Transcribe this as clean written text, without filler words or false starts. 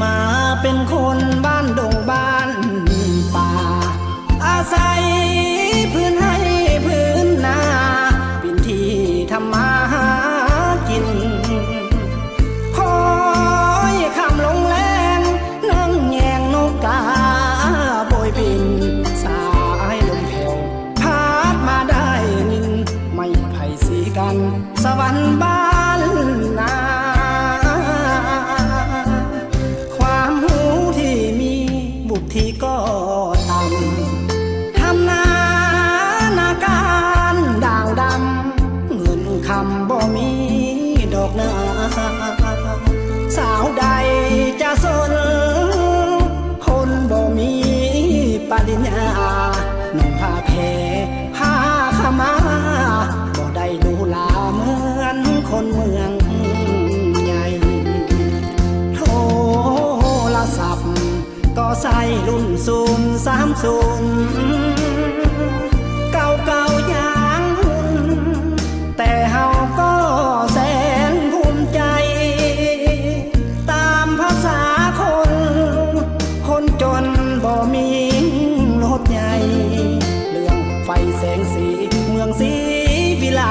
มาเป็นคนบ้านดงบ้านป่าอาศัยพื้นให้พื้นนาเป็นที่ทำมาหากินคอยคำลงแรงนั่งแยงนกกาโบยบินสายลมแผ่วพัดมาได้นินไม่ไผ่สีกันสวรรค์บ้านนาความหูที่มีบุตรที่ก็ต่ำทำนาการด่างดำเงินคำบ่มีดอกนาสาวใดจะสนคนบ่มีปริญญาหนุ่มผ้าแพรผ้าขมาบ่ได้ดูลาเหมือนคนเมืองใหญ่โทรศัพท์ก็ใส่รุ่น030เก่าอย่างหุ่นแต่เฮาก็แสนภูมิใจตามภาษาคนจนบ่มีรถใหญ่เรื่องไฟแสงสีเมืองศรีวิไล